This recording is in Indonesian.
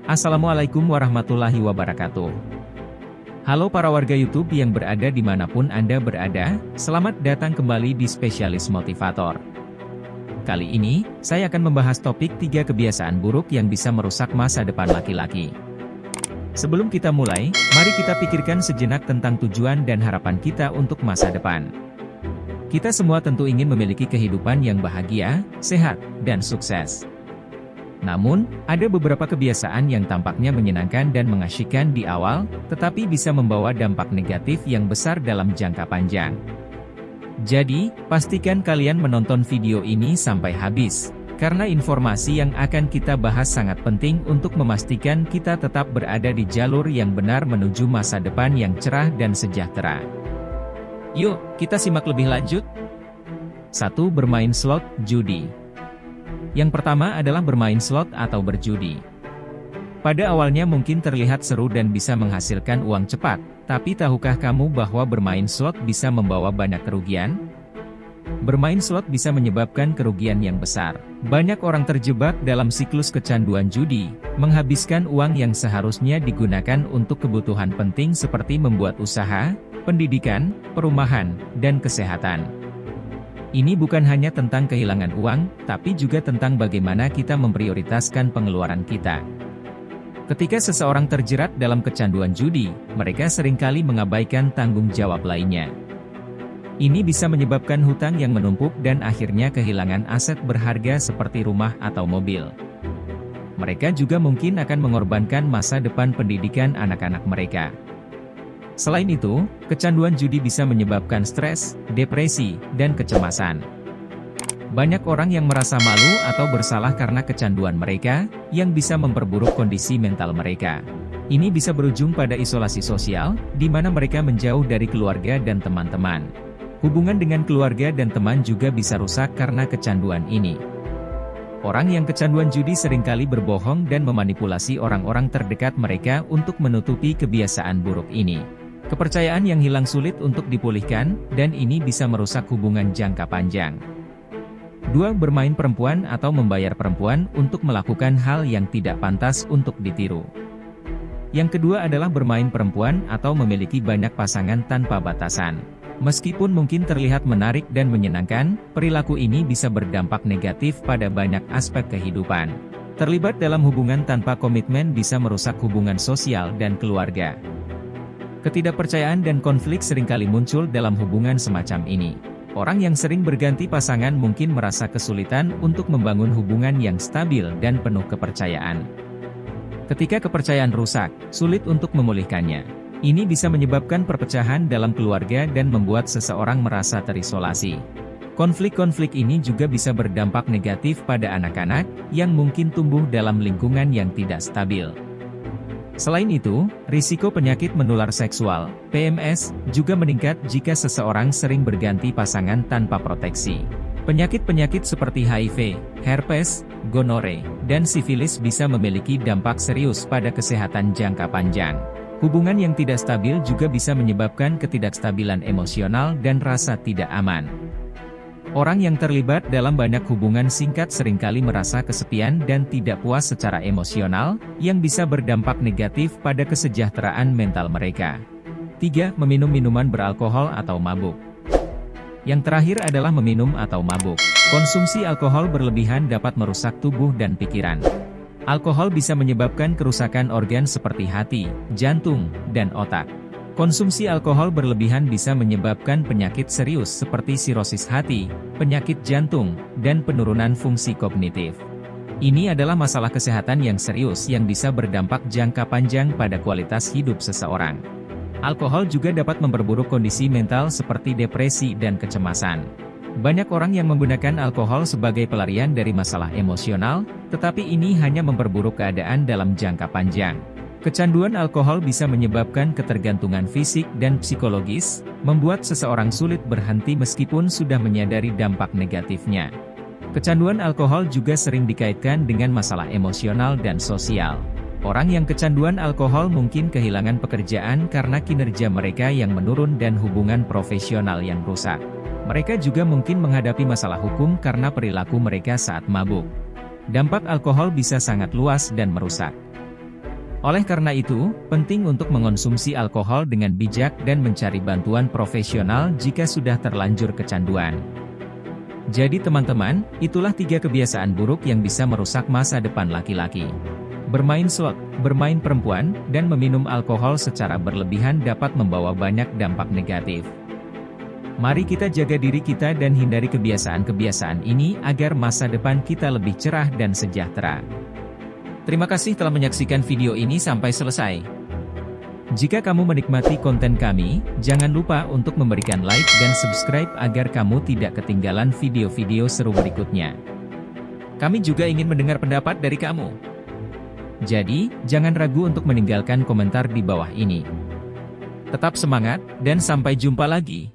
Assalamualaikum warahmatullahi wabarakatuh. Halo para warga YouTube yang berada dimanapun Anda berada, selamat datang kembali di Spesialis Motivator. Kali ini, saya akan membahas topik 3 kebiasaan buruk yang bisa merusak masa depan laki-laki. Sebelum kita mulai, mari kita pikirkan sejenak tentang tujuan dan harapan kita untuk masa depan. Kita semua tentu ingin memiliki kehidupan yang bahagia, sehat, dan sukses. Namun, ada beberapa kebiasaan yang tampaknya menyenangkan dan mengasyikkan di awal, tetapi bisa membawa dampak negatif yang besar dalam jangka panjang. Jadi, pastikan kalian menonton video ini sampai habis, karena informasi yang akan kita bahas sangat penting untuk memastikan kita tetap berada di jalur yang benar menuju masa depan yang cerah dan sejahtera. Yuk, kita simak lebih lanjut. 1. Bermain slot, judi. Yang pertama adalah bermain slot atau berjudi. Pada awalnya mungkin terlihat seru dan bisa menghasilkan uang cepat, tapi tahukah kamu bahwa bermain slot bisa membawa banyak kerugian? Bermain slot bisa menyebabkan kerugian yang besar. Banyak orang terjebak dalam siklus kecanduan judi, menghabiskan uang yang seharusnya digunakan untuk kebutuhan penting seperti membuat usaha, pendidikan, perumahan, dan kesehatan. Ini bukan hanya tentang kehilangan uang, tapi juga tentang bagaimana kita memprioritaskan pengeluaran kita. Ketika seseorang terjerat dalam kecanduan judi, mereka seringkali mengabaikan tanggung jawab lainnya. Ini bisa menyebabkan hutang yang menumpuk dan akhirnya kehilangan aset berharga seperti rumah atau mobil. Mereka juga mungkin akan mengorbankan masa depan pendidikan anak-anak mereka. Selain itu, kecanduan judi bisa menyebabkan stres, depresi, dan kecemasan. Banyak orang yang merasa malu atau bersalah karena kecanduan mereka, yang bisa memperburuk kondisi mental mereka. Ini bisa berujung pada isolasi sosial, di mana mereka menjauh dari keluarga dan teman-teman. Hubungan dengan keluarga dan teman juga bisa rusak karena kecanduan ini. Orang yang kecanduan judi seringkali berbohong dan memanipulasi orang-orang terdekat mereka untuk menutupi kebiasaan buruk ini. Kepercayaan yang hilang sulit untuk dipulihkan, dan ini bisa merusak hubungan jangka panjang. 2. Bermain perempuan atau membayar perempuan untuk melakukan hal yang tidak pantas untuk ditiru. Yang kedua adalah bermain perempuan atau memiliki banyak pasangan tanpa batasan. Meskipun mungkin terlihat menarik dan menyenangkan, perilaku ini bisa berdampak negatif pada banyak aspek kehidupan. Terlibat dalam hubungan tanpa komitmen bisa merusak hubungan sosial dan keluarga. Ketidakpercayaan dan konflik seringkali muncul dalam hubungan semacam ini. Orang yang sering berganti pasangan mungkin merasa kesulitan untuk membangun hubungan yang stabil dan penuh kepercayaan. Ketika kepercayaan rusak, sulit untuk memulihkannya. Ini bisa menyebabkan perpecahan dalam keluarga dan membuat seseorang merasa terisolasi. Konflik-konflik ini juga bisa berdampak negatif pada anak-anak, yang mungkin tumbuh dalam lingkungan yang tidak stabil. Selain itu, risiko penyakit menular seksual, PMS, juga meningkat jika seseorang sering berganti pasangan tanpa proteksi. Penyakit-penyakit seperti HIV, herpes, gonore, dan sifilis bisa memiliki dampak serius pada kesehatan jangka panjang. Hubungan yang tidak stabil juga bisa menyebabkan ketidakstabilan emosional dan rasa tidak aman. Orang yang terlibat dalam banyak hubungan singkat seringkali merasa kesepian dan tidak puas secara emosional, yang bisa berdampak negatif pada kesejahteraan mental mereka. 3. Meminum minuman beralkohol atau mabuk. Yang terakhir adalah meminum atau mabuk. Konsumsi alkohol berlebihan dapat merusak tubuh dan pikiran. Alkohol bisa menyebabkan kerusakan organ seperti hati, jantung, dan otak. Konsumsi alkohol berlebihan bisa menyebabkan penyakit serius seperti sirosis hati, penyakit jantung, dan penurunan fungsi kognitif. Ini adalah masalah kesehatan yang serius yang bisa berdampak jangka panjang pada kualitas hidup seseorang. Alkohol juga dapat memperburuk kondisi mental seperti depresi dan kecemasan. Banyak orang yang menggunakan alkohol sebagai pelarian dari masalah emosional, tetapi ini hanya memperburuk keadaan dalam jangka panjang. Kecanduan alkohol bisa menyebabkan ketergantungan fisik dan psikologis, membuat seseorang sulit berhenti meskipun sudah menyadari dampak negatifnya. Kecanduan alkohol juga sering dikaitkan dengan masalah emosional dan sosial. Orang yang kecanduan alkohol mungkin kehilangan pekerjaan karena kinerja mereka yang menurun dan hubungan profesional yang rusak. Mereka juga mungkin menghadapi masalah hukum karena perilaku mereka saat mabuk. Dampak alkohol bisa sangat luas dan merusak. Oleh karena itu, penting untuk mengonsumsi alkohol dengan bijak dan mencari bantuan profesional jika sudah terlanjur kecanduan. Jadi teman-teman, itulah 3 kebiasaan buruk yang bisa merusak masa depan laki-laki. Bermain slot, bermain perempuan, dan meminum alkohol secara berlebihan dapat membawa banyak dampak negatif. Mari kita jaga diri kita dan hindari kebiasaan-kebiasaan ini agar masa depan kita lebih cerah dan sejahtera. Terima kasih telah menyaksikan video ini sampai selesai. Jika kamu menikmati konten kami, jangan lupa untuk memberikan like dan subscribe agar kamu tidak ketinggalan video-video seru berikutnya. Kami juga ingin mendengar pendapat dari kamu. Jadi, jangan ragu untuk meninggalkan komentar di bawah ini. Tetap semangat, dan sampai jumpa lagi.